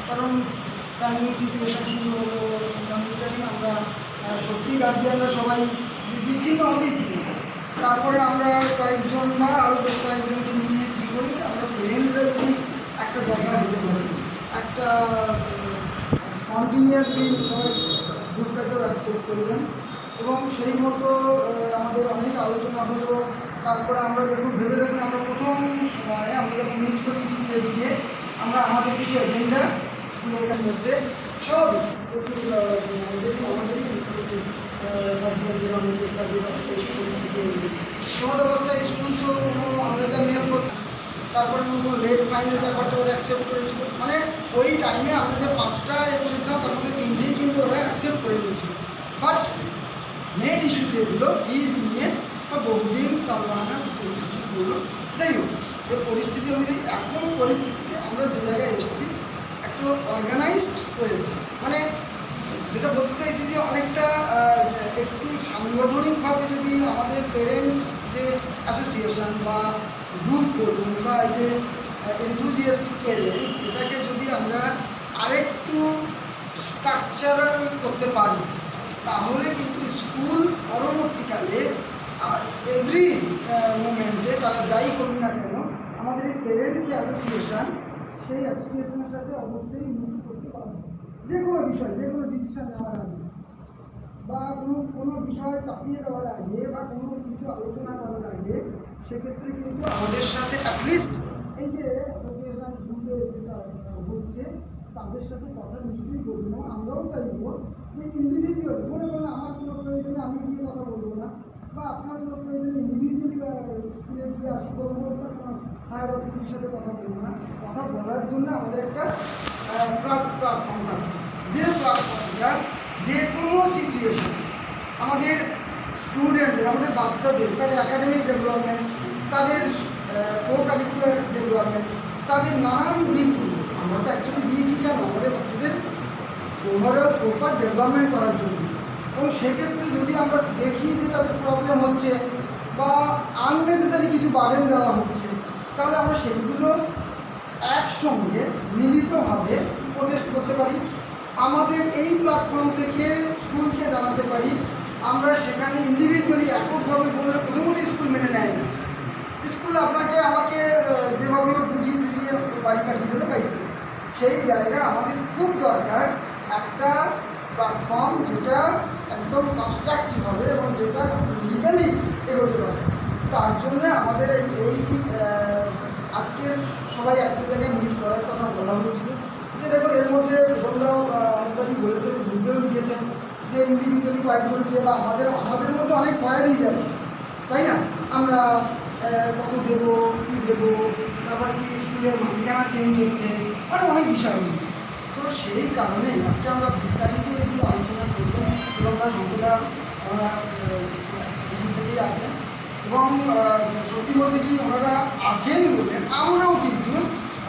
কারণ pandemic situation শুরু হলো, আমরা সত্যি গার্জিয়ানরা সবাই বিচ্ছিন্ন হতেই। তারপরে আমরা কয়েকজন বা আরও বেশ কয়েকজনকে নিয়ে কী করি, আমরা পেরেন্টসরা যদি একটা জায়গা হতে পারি, একটা কন্টিনিউয়াসলি সবাই গ্রুপটাকেও অ্যাকসেপ্ট করবেন এবং সেই মতো আমাদের অনেক আলোচনা হলো। তারপরে আমরা ভেবে দেখুন, আমরা প্রথম সময়ে আমরা যখন মিট করি স্কুলে গিয়ে, আমরা আমাদের কিছু এজেন্ডা স্কুলের মধ্যে সব আমাদেরই গার্জিয়ানদের অনেকের কাজের এই পরিস্থিতি সমাজ অবস্থায় স্কুল তো আমরা যা মেল করতাম, তারপরে মনে করুন লেট ফাইনের ব্যাপারটা ওরা অ্যাকসেপ্ট করেছিল। মানে ওই টাইমে আমরা যে 5টা করেছিলাম তার মধ্যে 3টেই কিন্তু ওরা অ্যাকসেপ্ট করে নিয়েছিল। বাট মেন ইস্যু যেগুলো ফিজ নিয়ে বা বহুদিন কালবাহানা করলো, যাই হোক এই পরিস্থিতি অনুযায়ী এখন পরিস্থিতিতে আমরা যে জায়গায় এসেছি একটু অর্গানাইজড হয়েছে। মানে যেটা বলতে চাইছি যে অনেকটা একটু সাংগঠনিকভাবে যদি আমাদের পেরেন্টস যে অ্যাসোসিয়েশন বা গ্রুপ বলুন বা এই যে এনথুজিয়াস্টিক পেরেন্টস, এটাকে যদি আমরা আরেকটু স্ট্রাকচারাল করতে পারি, তাহলে কিন্তু স্কুল পরবর্তীকালে এভরি মোমেন্টে তারা যাই করুন না কেন, আমাদের এই পেরেন্টস যে অ্যাসোসিয়েশন, সেই অ্যাসোসিয়েশনের সাথে অবশ্যই মিল করতে পারবে। যে কোনো বিষয়, যে কোনো ডিসিশন নেওয়ার আগে বা কোনো বিষয় চাপিয়ে দেওয়ার আগে বা কোনো কিছু আলোচনা করার আগে, সেক্ষেত্রে কিন্তু আমাদের সাথে অ্যাটলিস্ট এই যে অ্যাসোসিয়েশন গ্রুপে যেটা হচ্ছে তাদের সাথে কথা নিশ্চয়ই বলবো। আমরাও চাইব যে ইন্ডিভিজুয়ালি, মনে করুন আমার কোনো প্রয়োজনে আমি গিয়ে কথা বলবো না, বা আপনার কোনো প্রয়োজনে ইন্ডিভিজুয়ালি স্কুলে গিয়ে আসি করবো, বা কোনো হায়ার অথরিটির সাথে কথা বলবো না। কথা বলার জন্য আমাদের একটা প্ল্যাটফর্ম থাকবে, যে প্ল্যাটফর্মটা যে কোনো সিচুয়েশন আমাদের স্টুডেন্টদের, আমাদের বাচ্চাদের, তাদের একাডেমিক ডেভেলপমেন্ট, তাদের কো কারিকুলার ডেভেলপমেন্ট, তাদের নানান দিকগুলো আমরা তো অ্যাকচুয়ালি দিয়েছি কেন, আমাদের বাচ্চাদের ওভারঅল প্রপার ডেভেলপমেন্ট করার জন্য। এবং সেক্ষেত্রে যদি আমরা দেখি যে তাদের প্রবলেম হচ্ছে বা আননেসেসারি কিছু বার্ডেন দেওয়া হচ্ছে, তাহলে আমরা সেইগুলো একসঙ্গে মিলিতভাবে প্রোটেস্ট করতে পারি। আমাদের এই প্ল্যাটফর্ম থেকে স্কুলকে জানাতে পারি। আমরা সেখানে ইন্ডিভিজুয়ালি এককভাবে বললে প্রথমত স্কুল মেনে নেয় না। স্কুল আপনাকে আমাকে যেভাবে বুঝিয়ে ফিরিয়ে বাড়ি পাঠিয়ে দেবে বাইক দেবে। সেই জায়গা আমাদের খুব দরকার একটা প্ল্যাটফর্ম যেটা একদম কনস্ট্রাকটিভ হবে এবং যেটা খুব লিগালি এগোতে পারে। তার জন্য আমাদের এই আজকের সবাই একটা জায়গায় মিট করার কথা বলা হয়েছিল। যে দেখুন, এর মধ্যে তোমরাও অনেকবারই বলেছেন, গ্রুপেও লিখেছেন যে ইন্ডিভিজুয়ালি কয়েকজন দিয়ে বা আমাদের মধ্যে অনেক কোয়ারিজ আছে, তাই না? আমরা কত দেবো, কী দেবো, তারপর কি স্কুলের মালিকানা চেঞ্জ হচ্ছে, অনেক বিষয় নিয়ে। তো সেই কারণে আজকে আমরা বিস্তারিত এগুলো আলোচনা করতাম এবং সন্ধ্যা আমরা এখান থেকেই আছেন এবং সত্যি বলতে কি ওনারা আছেন বলে আমরাও কিন্তু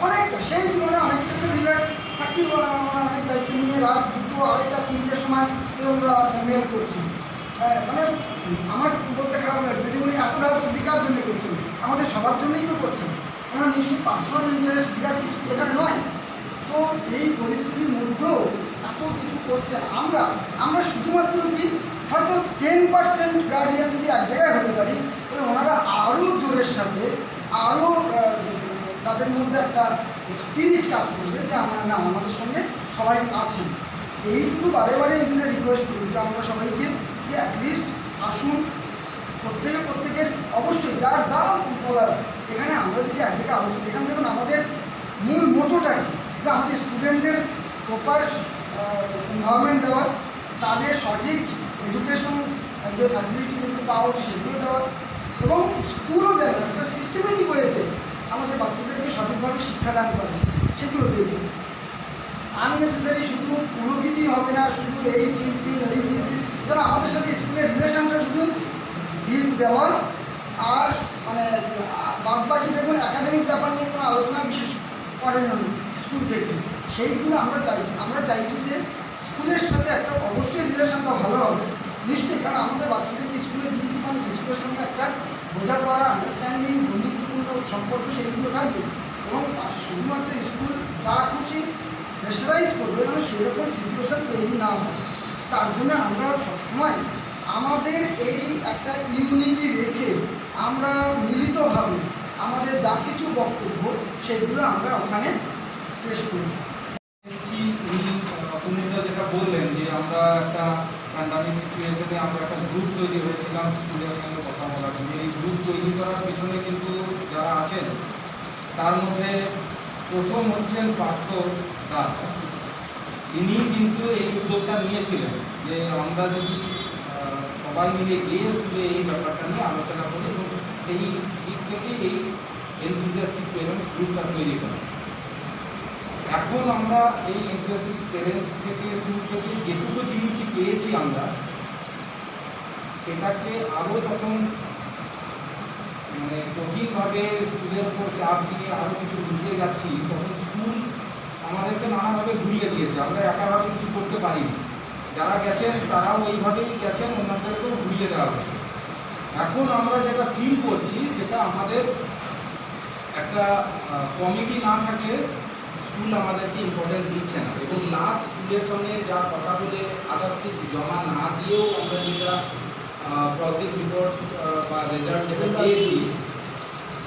অনেকটা সেই তুলনায় অনেকটা তো রিল্যাক্স থাকি। ওরা অনেক দায়িত্ব নিয়ে রাত 2, 2:30, 3টের সময় আমরা মেল করছি। মানে আমার বলতে খারাপ লাগে যদি উনি এত রাত অব্দি কার জন্য করছেন, আমাদের সবার জন্যই তো করছেন। ওনার নিশ্চয়ই পার্সোনাল ইন্টারেস্ট বিরাট কিছু এখানে নয়। তো এই পরিস্থিতির মধ্যেও এত কিছু করছেন। আমরা শুধুমাত্র কি হয়তো 10% গার্ডিয়ান যদি এক জায়গায় হতে পারি, তাহলে ওনারা আরও জোরের সাথে আরও তাদের মধ্যে একটা স্পিরিট কাজ করছে যে আমাদের সঙ্গে সবাই আছেন। এইটুকু বারে বারে এই জন্য রিকোয়েস্ট করেছিলাম আমরা সবাইকে যে অ্যাটলিস্ট আসুন, প্রত্যেকের অবশ্যই যার যা বলার এখানে আমরা যদি এক জায়গায় আলোচনা। এখানে দেখুন আমাদের মূল মোটোটা কি, যে আমাদের স্টুডেন্টদের প্রপার এনভায়রনমেন্ট দেওয়ার, তাদের সঠিক এডুকেশন যে ফ্যাসিলিটি যেগুলো পাওয়া উচিত সেগুলো দেওয়ার, এবং স্কুলও দেয় একটা সিস্টেমেটিক ওয়েতে আমাদের বাচ্চাদেরকে সঠিকভাবে শিক্ষাদান করে, সেগুলো দেখব। আননেসেসারি শুধু কোনো কিছুই হবে না, শুধু এই ফিজ দিন এই ফিজ দিন, কারণ আমাদের সাথে স্কুলের রিলেশনটা শুধু ফিজ দেওয়া আর মানে বাদবাকি দেখুন একাডেমিক ব্যাপার নিয়ে কোনো আলোচনা বিশেষ করেন না স্কুল থেকে। সেইগুলো আমরা চাইছি যে স্কুলের সাথে একটা অবশ্যই রিলেশনটা ভালো হবে নিশ্চয়ই, কারণ আমাদের বাচ্চাদেরকে স্কুলে দিয়েছি মানে স্কুলে শিক্ষকের সঙ্গে একটা বোঝাপড়া, আন্ডারস্ট্যান্ডিং, বন্ধুত্বপূর্ণ সম্পর্ক সেগুলো থাকবে। এবং শুধুমাত্র স্কুল যা খুশি প্রেশারাইজ করবে যেন সেই রকম সিচুয়েশান তৈরি না হয়, তার জন্য আমরা সবসময় আমাদের এই একটা ইউনিটি রেখে আমরা মিলিতভাবে আমাদের যা কিছু বক্তব্য সেগুলো আমরা ওখানে পেশ করি। উনি যেটা বললেন যে আমরা একটা প্যান্ডামিক সিচুয়েশনে আমরা একটা গ্রুপ তৈরি হয়েছিলাম স্কুলের সঙ্গে কথা বলার জন্য। এই গ্রুপ তৈরি করার পিছনে কিন্তু যারা আছেন তার মধ্যে প্রথম হচ্ছেন পার্থ দাস। ইনি কিন্তু এই উদ্যোগটা নিয়েছিলেন যে আমরা যদি সবাই মিলে গিয়ে স্কুলে এই ব্যাপারটা নিয়ে আলোচনা করি, এবং সেই দিক থেকে এই এনথুজিয়াস্টিক পেরেন্টস গ্রুপটা তৈরি করা। এখন আমরা এই এনথুজিয়াস্টিক পেরেন্টস থেকে শুরু থেকে যেটুকু জিনিসই পেয়েছি আমরা সেটাকে আরও যখন মানে কঠিনভাবে স্কুলের উপর চাপ দিয়ে আরও কিছু ঘুরিয়ে যাচ্ছি, তখন স্কুল আমাদেরকে নানাভাবে ঘুরিয়ে দিয়েছে। আমরা একাভাবে কিছু করতে পারিনি। যারা গেছেন তারাও এইভাবেই গেছেন, অন্যদেরকেও ঘুরিয়ে দেওয়া হয়েছে। এখন আমরা যেটা ফিল করছি সেটা আমাদের একটা কমিটি না থাকলে স্কুল আমাদেরকে ইম্পর্টেন্স দিচ্ছে না। এবং লাস্ট স্কুলের সঙ্গে যা কথা বলে আদার্স জমা না দিয়েও আমরা যেটা প্রগ্রেস রিপোর্ট বা রেজাল্ট যেটা পেয়েছি,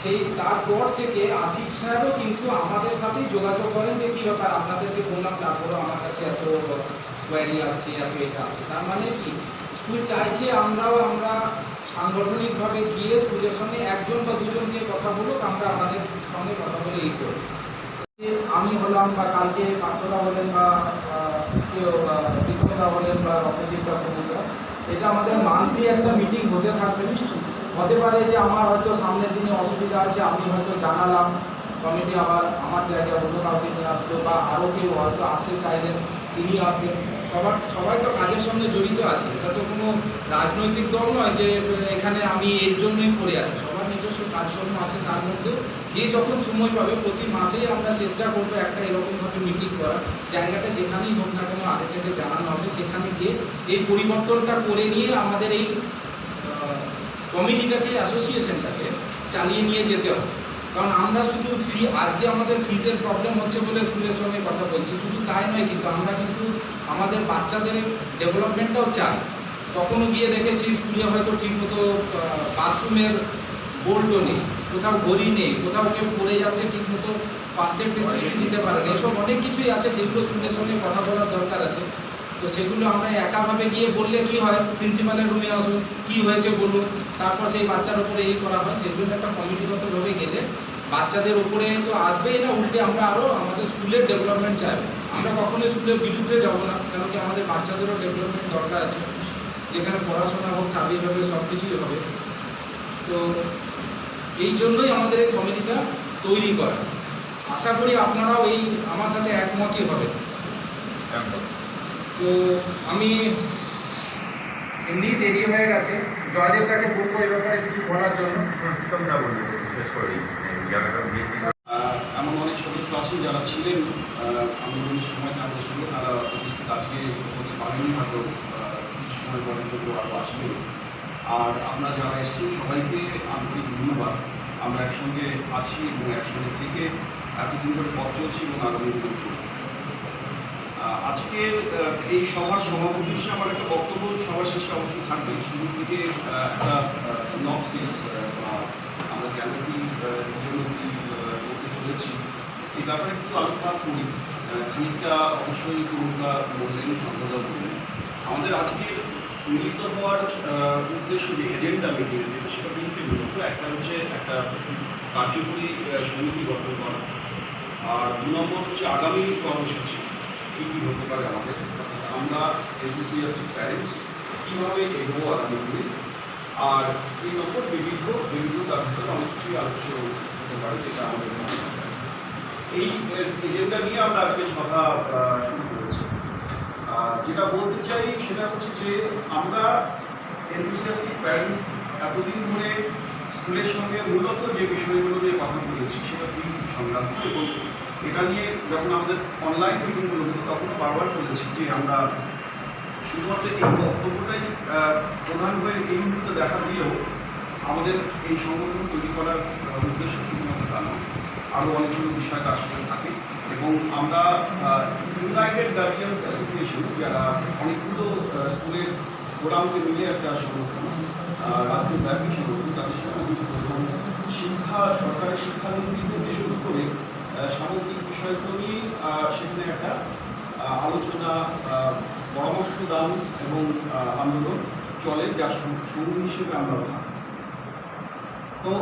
সেই তারপর থেকে আসিফ সাহেবও কিন্তু আমাদের সাথেই যোগাযোগ করেন যে কী ব্যাপার, আপনাদেরকে বললাম তারপরেও আমার কাছে এত কোয়ারি আসছে, এত এটা আসছে। তার মানে কি স্কুল চাইছে আমরা সাংগঠনিকভাবে গিয়ে স্কুলের সঙ্গে একজন বা দুজন নিয়ে কথা বলুক, আমরা আমাদের সঙ্গে কথা বলে এই করি। আমি হলাম বা কালকে পার্থদা হলেন বা কেউ বিক্রমদা হলেন বা রক্তজিৎ প্রমুখরা, এটা আমাদের মান্থলি একটা মিটিং হতে থাকবে। হতে পারে যে আমার হয়তো সামনের দিনে অসুবিধা আছে, আমি হয়তো জানালাম, কমিটি আবার আমার জায়গায় অন্য কাউকে নিয়ে আসলো, বা আরও কেউ হয়তো আসতে চাইলেন তিনি আসলেন। সবাই তো কাজের সঙ্গে জড়িত আছে। এটা তো কোনো রাজনৈতিক দল নয় যে এখানে আমি এর জন্যই করে আছি। সবার নিজস্ব কাজকর্ম আছে, তার মধ্যেও যে যখন সময় পাবে প্রতি মাসেই আমরা চেষ্টা করবো একটা এরকমভাবে মিটিং করার। জায়গাটা যেখানেই হোক না কেন আরেকটাকে জানানো হবে, সেখানে গিয়ে এই পরিবর্তনটা করে নিয়ে আমাদের এই কমিটিটাকে, অ্যাসোসিয়েশনটাকে চালিয়ে নিয়ে যেতে হবে। কারণ আমরা শুধু আজকে আমাদের ফিজের প্রবলেম হচ্ছে বলে স্কুলের সঙ্গে কথা বলছি, শুধু তাই নয়, কিন্তু আমরা কিন্তু আমাদের বাচ্চাদের ডেভেলপমেন্টটাও চাই। কখনো গিয়ে দেখেছি স্কুলে হয়তো ঠিকমতো বাথরুমের বোল্টও নেই, কোথাও ঘড়ি নেই, কোথাও কেউ পড়ে যাচ্ছে ঠিকমতো ফার্স্ট এড ফেসিলিটি দিতে পারে না। এসব অনেক কিছুই আছে যেগুলো স্কুলের সঙ্গে কথা বলার দরকার আছে। তো সেগুলো আমরা একাভাবে গিয়ে বললে কি হয়, প্রিন্সিপালের রুমে আসুন, কী হয়েছে বলুন, তারপর সেই বাচ্চার উপরে এই করা হয়। সেই জন্য একটা কমিটিগতভাবে গেলে বাচ্চাদের উপরে তো আসবেই না, উল্টে আমরা আরও আমাদের স্কুলের ডেভেলপমেন্ট চাইবো। আমরা কখনোই স্কুলের বিরুদ্ধে যাব না, কেন কি আমাদের বাচ্চাদেরও ডেভেলপমেন্ট দরকার আছে, যেখানে পড়াশোনা হোক, স্বাভাবিকভাবে সব কিছুই হবে। তো এই জন্যই আমাদের এই কমিটিটা তৈরি করা। আশা করি আপনারাও এই আমার সাথে একমতই হবে। তো আমি এমনি দেরি হয়ে গেছে, জয়দেবটাকে বলবো এই ব্যাপারে কিছু বলার জন্য। এমন অনেক সদস্য আছেন যারা ছিলেন আন্দোলনের সময় তাদের সঙ্গে, তারা উপস্থিত আজকে হতে পারেনি, হয়তো কিছু সময় পরে হয়তো আরও আসবেন। আর আমরা যারা এসেছি সবাইকে আন্তরিক ধন্যবাদ। আমরা একসঙ্গে আছি এবং একসঙ্গে থেকে এতদিন ধরে পথ চলছি এবং আগামী দিন চলবে। আজকের এই সভার সভাপতি হিসেবে আমার একটা বক্তব্য সবার শেষে অবশ্যই থাকবে। শুরুর দিকে একটা সিনপসিস, আমরা কেন কি করতে চলেছি এই ব্যাপারে একটু আলোকপাত করি। খানিকটা অবশ্যই পুরোটা বললেন, সম্প্রদায় বললেন। আমাদের আজকের মিলিত হওয়ার উদ্দেশ্য যে এজেন্ডা মিটিংয়ের যেটা, সেটা তিনটে মূলত। একটা হচ্ছে একটা কার্যকরী সমিতি গঠন করা, আর 2 নম্বর হচ্ছে আগামী কর্মসূচি কী কী হতে পারে আমাদের, আমরা এনথুজিয়াস্টিক প্যারেন্টস কীভাবে এগোবো আগামী দিনে, আর 3 নম্বর বিবিধ তার ভিতরে অনেক কিছুই আলোচ্য হতে পারে যেটা আমাদের মনে হয়। এই এজেন্ডা নিয়ে আমরা আজকে সভা শুরু করেছি। যেটা বলতে চাই সেটা হচ্ছে যে আমরা এনথুজিয়াস্টিক প্যারেন্টস এতদিন ধরে স্কুলের সঙ্গে মূলত যে বিষয়গুলো নিয়ে কথা বলেছি সেটা ফিজ সংক্রান্ত, এবং এটা নিয়ে যখন আমাদের অনলাইন মিটিংগুলো হতো তখনও বারবার বলেছি যে আমরা শুধুমাত্র এই বক্তব্যটাই প্রধান হয়ে এই মুহূর্তে দেখা দিয়েও আমাদের এই সংগঠন তৈরি করার উদ্দেশ্য শুধুমাত্র তা নয়, আরও অনেকগুলো বিষয় তার সাথে থাকে এবং আমরা ইউনাইটেড গার্জিয়ান্স অ্যাসোসিয়েশন, যারা অনেকগুলো স্কুলের ফোরামকে মিলে একটা সংগঠন, রাজ্যব্যাপী সংগঠন, তাদের সাথে যুক্ত এবং সরকারের শিক্ষানীতি থেকে শুরু করে সামগ্রিক বিষয়গুলো নিয়ে সেখানে একটা আলোচনা, পরামর্শ দান এবং আন্দোলন চলে, যার সঙ্গী হিসেবে আমরা থাকি। তো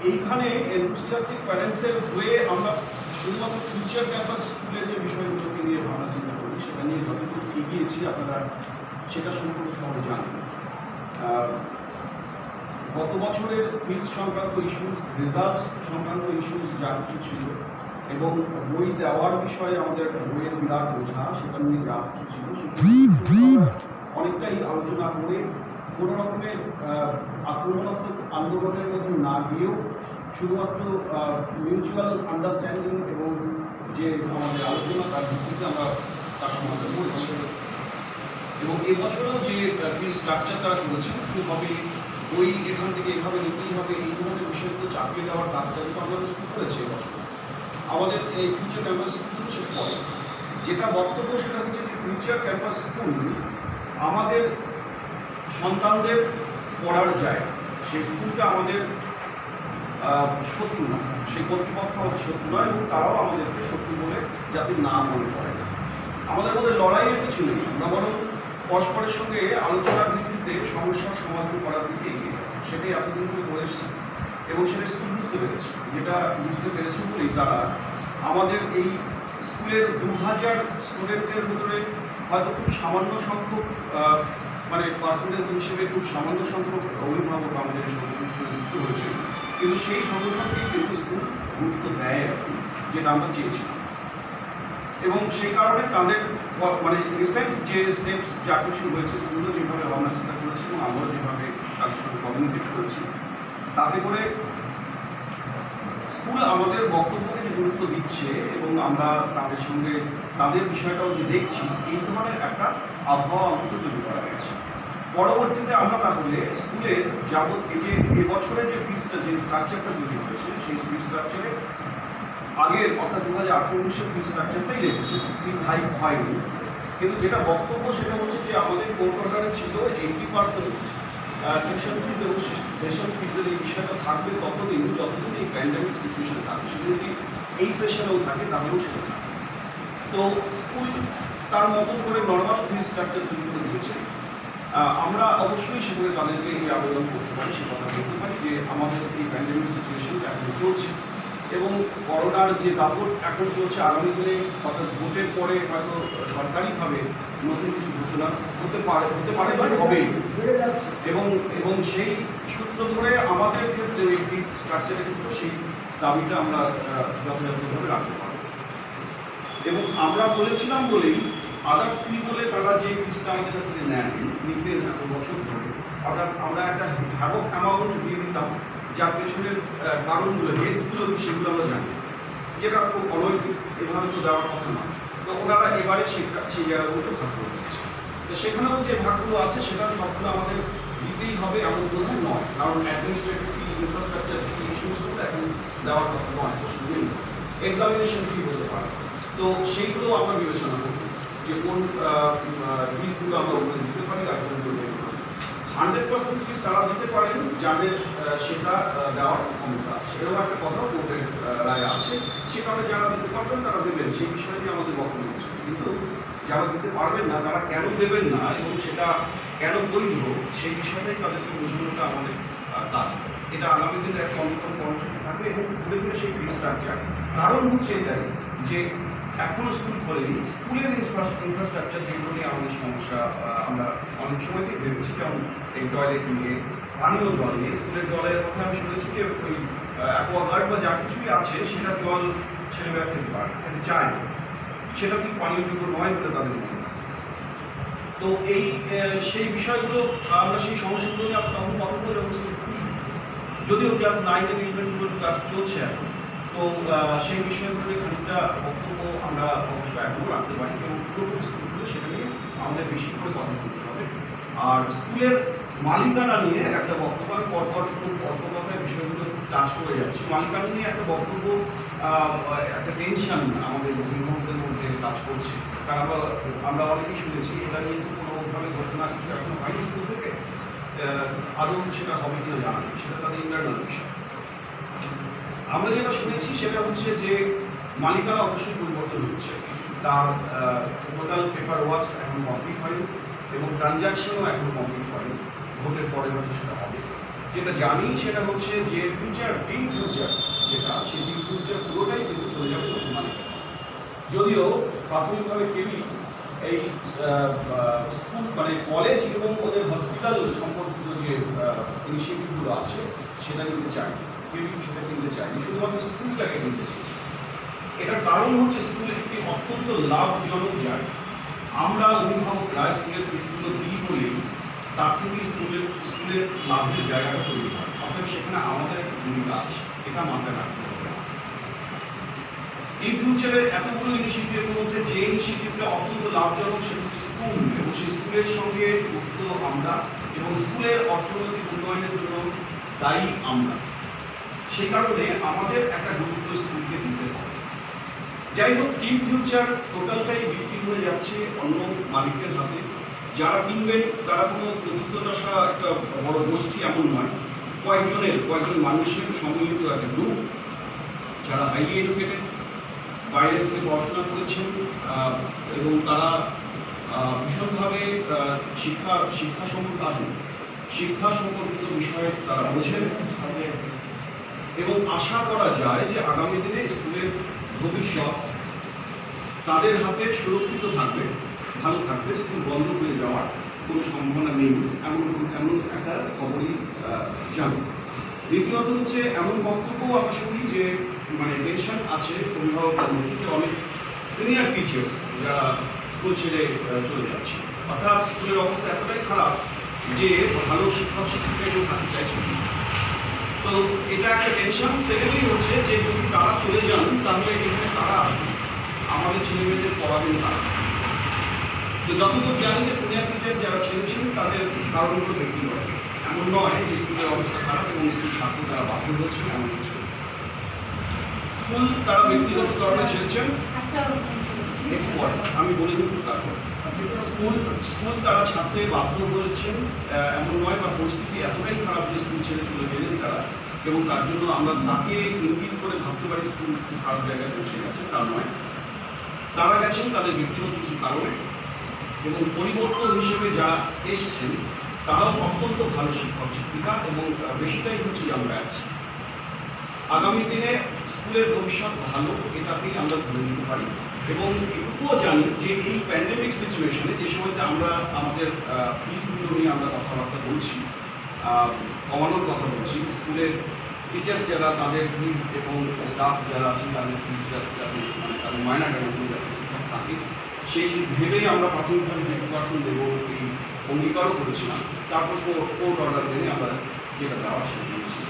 এইখানে এনথুসিয়াস্টিক প্যারেন্টসের হয়ে আমরা শুধুমাত্র ফিউচার ক্যাম্পাস স্কুলের যে বিষয়গুলোকে নিয়ে ভাবনা চিন্তা করি, সেটা নিয়ে যতটুকু এগিয়েছি আপনারা সেটা সম্পর্কে সবাই জানেন। গত বছরের ফিজ সংক্রান্ত ইস্যুস, রেজাল্ট সংক্রান্ত ইস্যুস যা কিছু ছিল এবং বই দেওয়ার বিষয়ে আমাদের একটা বইয়ের বিরাট বোঝা, সেটা নিয়ে যা কিছু ছিল সেটা অনেকটাই আলোচনা করে কোনো রকমের আক্রমণাত্মক আন্দোলনের মধ্যে না গিয়েও শুধুমাত্র মিউচুয়াল আন্ডারস্ট্যান্ডিং এবং যে আমাদের আলোচনা তার ভিত্তিতে আমরা তার সমাধান করেছি। এবং এবছরও যে ফিজ স্ট্রাকচার তারা করেছে, হবে বই এখান থেকে এভাবে নিতেই হবে, এই ধরনের বিষয়গুলো চাপিয়ে দেওয়ার কাজটা কিন্তু আমরা শুরু করেছি এবছর। আমাদের এই ফিউচার ক্যাম্পাস স্কুল সেটা পড়ে যেটা বক্তব্য, সেটা হচ্ছে যে ফিউচার ক্যাম্পাস স্কুল আমাদের সন্তানদের পড়ার জায়গা। সেই স্কুলটা আমাদের শত্রু না, সেই কর্তৃপক্ষ আমাদের শত্রু নয় এবং তারাও আমাদেরকে শত্রু বলে যাতে না মনে করে। আমাদের মধ্যে লড়াইয়ের কিছু নেই, আমরা বরং পরস্পরের সঙ্গে আলোচনার ভিত্তিতে সমস্যার সমাধান করার দিকে এগিয়ে যাবো। সেটাই এতদিন ধরে করে এসেছি এবং সেটা স্কুল বুঝতে পেরেছে। যেটা বুঝতে পেরেছে বলেই তারা আমাদের এই স্কুলের 2000 স্টুডেন্টের ভিতরে হয়তো খুব সামান্য সংখ্যক, মানে পার্সেন্টেজ হিসেবে খুব সামান্য সংখ্যক অভিভাবক আমাদের সংগঠন যুক্ত হয়েছে, কিন্তু সেই সংগঠনকে কিন্তু স্কুল গুরুত্ব দেয় এখন, যেটা আমরা চেয়েছিলাম। এবং সেই কারণে তাদের মানে রিসেন্ট যে স্টেপস যা কিছু হয়েছে, স্কুলও যেভাবে ভাবনা চিন্তা করেছি এবং আমরাও যেভাবে তাদের সঙ্গে কমিউনিকেট করেছি, তাতে করে স্কুল আমাদের বক্তব্যকে যে গুরুত্ব দিচ্ছে এবং আমরা তাদের সঙ্গে তাদের বিষয়টাও যে দেখছি, এই ধরনের একটা আবহাওয়া অন্তত তৈরি করা গেছে। পরবর্তীতে আমরা তাহলে স্কুলের যাবত এই যে এবছরে যে ফিজটা, যে স্ট্রাকচারটা তৈরি হয়েছে, সেই ফিজ স্ট্রাকচারে আগের অর্থাৎ 2018-19 ফিজ স্ট্রাকচারটাই রেখেছে, ফিজ হাইক হয়নি। কিন্তু যেটা বক্তব্য সেটা হচ্ছে যে আমাদের কোর্ট অর্ডারে ছিল 80% টিউশন ফিজ এবং সেশন ফিজের এই বিষয়টা থাকবে ততদিন যতদিন এই প্যান্ডেমিক সিচুয়েশন থাকবে। শুধু যদি এই সেশনেও থাকে তাহলেও সেটা থাকবে। তো স্কুল তার মতন করে নর্মাল ফিজ স্ট্রাকচার তৈরি করে দিয়েছে। আমরা অবশ্যই সেখানে তাদেরকে এই আবেদন করতে পারি, সে কথা বলতে পারি যে আমাদের এই প্যান্ডেমিক সিচুয়েশন এখন চলছে এবং করোনার যে দাপট এখন চলছে, আগামী দিনে অর্থাৎ ভোটের পরে হয়তো সরকারিভাবে নতুন কিছু ঘোষণা হতে পারে বা হবেই। এবং সেই সূত্র ধরে আমাদের ক্ষেত্রে এই ফিজ স্ট্রাকচারের ক্ষেত্রে সেই দাবিটা আমরা যথাযথভাবে রাখতে পারব। এবং আমরা বলেছিলাম বলেই আদার্স স্কুল বলে তারা যে ফিজটা আমাদের কাছ থেকে নেন নিতে এত বছর ধরে, অর্থাৎ আমরা একটা হ্যাভক অ্যামাউন্ট দিয়ে দিতাম, যার পেছনের কারণগুলো, হেডসগুলো সেগুলো আমরা জানি, যেটা খুব অনৈতিক, এভাবে তো দেওয়ার কথা নয়। তো ওনারা এবারে সেই জায়গাগুলো ভাগ করে দিচ্ছে। তো সেখানেও যে ভাগগুলো আছে সেটা সবগুলো আমাদের দিতেই হবে এমন বোধ নয়, কারণ অ্যাডমিনিস্ট্রেটিভ ফি, ইনফ্রাস্ট্রাকচার ফি, এই সমস্তগুলো এখন দেওয়ার কথা নয়, প্রশ্ন এক্সামিনেশন ফি হতে পারে। তো সেইগুলো আমরা বিবেচনা করব যে কোন ফিজগুলো আমরা ওখানে দিতে পারি আর কোনগুলো 100% ফিজ তারা দিতে পারেন যাদের সেটা দেওয়ার ক্ষমতা আছে। এরকম একটা কথা কোর্টের রায় আছে, সে কারণে যারা দিতে পারবেন তারা দেবেন, সেই বিষয় নিয়ে আমাদের বক্তব্য ছিল। কিন্তু যারা দিতে পারবেন না তারা কেন দেবেন না এবং সেটা কেন বৈধ, সেই বিষয়টাই তাদেরকে বোঝানোটা আমাদের কাজ। এটা আগামী দিনের একটা অন্যতম কর্মসূচি থাকবে এবং ঘুরে ঘুরে সেই ফিজ স্ট্রাকচার। কারণ হচ্ছে এটাই যে এখনও স্কুল খোলেনি, স্কুলের ইনফ্রাস্ট্রাকচার যেগুলো নিয়ে আমাদের সমস্যা আমরা অনেক সময়তেই ভেবেছি, যেমন এই টয়লেট নিয়ে, পানীয় জল নিয়ে। স্কুলের জলের কথা আমি শুনেছি যে ওই অ্যাকোয়াগার্ড বা যা কিছুই আছে সেটা জল ছেলেমেয়েরা খেতে পারে, খেতে চায়, সেটা ঠিক পানীয়যোগ্য নয় বলে তাদের মনে হয়। তো এই সেই বিষয়গুলো আমরা সেই সমস্যাগুলো নিয়ে আমরা তখন কথা বলে যদিও ক্লাস 9 এবং 11 ক্লাস চলছে এখন, তো সেই বিষয়গুলো নিয়ে খানিকটা বক্তব্য আমরা অবশ্যই এখনও রাখতে পারি এবং পুরোপুরি স্কুলগুলো সেটা নিয়ে আমাদের বেশি করে কথা বলতে হবে। আর স্কুলের মালিকানা নিয়ে একটা বক্তব্য আমরা পরপর কথায় বিষয়গুলো টাচ করে যাচ্ছি। মালিকানা নিয়ে একটা বক্তব্য, একটা টেনশন আমাদের অভিভাবকদের মধ্যে কাজ করছে, কারণ আমরা অনেকেই শুনেছি এটা নিয়ে তো কোনোভাবে ঘোষণা কিছু এখনো হয়নি স্কুল থেকে, আদৌ সেটা হবে কিনা জানা নেই, সেটা তাদের ইন্টারনাল বিষয়। আমরা যেটা শুনেছি সেটা হচ্ছে যে মালিকানা অবশ্যই পরিবর্তন হচ্ছে, তার টোটাল পেপার ওয়ার্কস এখন কমপ্লিট হয়নি এবং ট্রানজাকশনও এখন কমপ্লিট হয়নি, ভোটের পরে হয়তো সেটা হবে। যেটা জানি সেটা হচ্ছে যে ফিউচার টিম ফিউচার যেটা, সেই টিম ফিউচার পুরোটাই কিন্তু চলে যাবে নতুন মালিকানা। যদিও প্রাথমিকভাবে কেউই এই স্কুল মানে কলেজ এবং ওদের হসপিটাল সম্পর্কিত যে ইনিশিয়েটিভগুলো আছে সেটা নিতে চায়, কেউই সেটা কিনতে চায়নি, শুধুমাত্র স্কুলটাকে কিনতে চেয়েছে। এটার কারণ হচ্ছে স্কুল একটি অত্যন্ত লাভজনক জায়গা। আমরা অভিভাবকরা স্কুলের ফিসগুলো দিই বলেই তার থেকে স্কুলের লাভের জায়গাটা তৈরি হয়, অর্থাৎ সেখানে আমাদের একটা ভূমিকা আছে, এটা মাথায় রাখতে হবে। ইন ফিউচারের এতগুলো ইনিশিয়েটিভের মধ্যে যে ইনিশিয়েটিভটা অত্যন্ত লাভজনক সেটা হচ্ছে স্কুল, এবং সেই স্কুলের সঙ্গে যুক্ত আমরা এবং স্কুলের অর্থনৈতিক উন্নয়নের জন্য দায়ী আমরা। সেই কারণে আমাদের একটা গুরুত্ব স্কুলকে দিতে হবে। যাই হোক, টিম ফিউচার টোটালটাই বিক্রি হয়ে যাচ্ছে অন্য মালিকের হাতে। যারা কিনবেন তারা কোনো প্রকৃতদশা একটা বড় গোষ্ঠী এমন নয়, কয়েকজন মানুষের সম্মিলিত একটা গ্রুপ যারা হাইলি এডুকেটেড, বাইরে থেকে পড়াশোনা করেছেন এবং তারা ভীষণভাবে শিক্ষা সম্পর্কিত বিষয়ে তারা বোঝেন এবং আশা করা যায় যে আগামী দিনে স্কুলের ভবিষ্যৎ তাদের হাতে সুরক্ষিত থাকবে, ভালো থাকবে, স্কুল বন্ধ হয়ে যাওয়ার কোনো সম্ভাবনা নেই এমন একটা খবরই জানি। দ্বিতীয়ত হচ্ছে এমন বক্তব্য আমরা শুনি যে মানে টেনশন আছে অভিভাবকদের মধ্যে যে অনেক সিনিয়র টিচার্স যারা স্কুল ছেড়ে চলে যাচ্ছে, অর্থাৎ স্কুলের অবস্থা এতটাই খারাপ যে ভালো শিক্ষক শিক্ষিকা কেউ থাকতে চাইছে। তো এটা একটা টেনশন। সেকেন্ডলি হচ্ছে যে যদি তারা চলে যান তাহলে এখানে তারা আমাদের ছেলেমেয়েদের পড়াবেন তারা। তো যতদূর জানি যে সিনিয়র টিচার্স যারা ছেড়েছেন তাদের কারণগুলো ব্যক্তিগত, এমন নয় যে স্কুলের অবস্থা খারাপ এবং স্কুল ছাত্র তারা বাধ্য হয়েছে এমন কিছু। স্কুল তারা ব্যক্তিগত কারণে ছেড়েছেন, একটু পরে আমি বলে দিন তারপর। স্কুল তারা ছাড়তে বাধ্য হয়েছেন এমন নয়, বা পরিস্থিতি এতটাই খারাপ যে স্কুল ছেড়ে চলে গেলেন তারা, এবং তার জন্য আমরা তাকে ইঙ্গিত করে ভাবতে পারি স্কুল খুব খারাপ জায়গায় পৌঁছে গেছে, তার নয়। তারা গেছেন তাদের ব্যক্তিগত কিছু কারণে, এবং পরিবর্তন হিসেবে যারা এসছেন তারাও অত্যন্ত ভালো শিক্ষক শিক্ষিকা এবং বেশিটাই হচ্ছে ইয়াং ব্যাচ। আগামী দিনে স্কুলের ভবিষ্যৎ ভালো, এটাকেই আমরা ধরে নিতে পারি। এবং এটুকুও জানি যে এই প্যান্ডেমিক সিচুয়েশনে যে সময়তে আমরা আমাদের ফিজগুলো নিয়ে আমরা কথাবার্তা বলছি, কমানোর কথা বলছি, স্কুলের টিচার্স যারা তাদের ফিজ এবং স্টাফ যারা আছেন তাদের ফিজ যাতে মানে তাদের মায়নাটা ঠিকঠাক থাকে, সেই ভেবেই আমরা প্রাথমিকভাবে 20% দেবো এই অঙ্গীকারও করেছিলাম। তারপর কোর্ট অর্ডার মেনে আমরা যেটা দেওয়া সেটা দিয়েছি।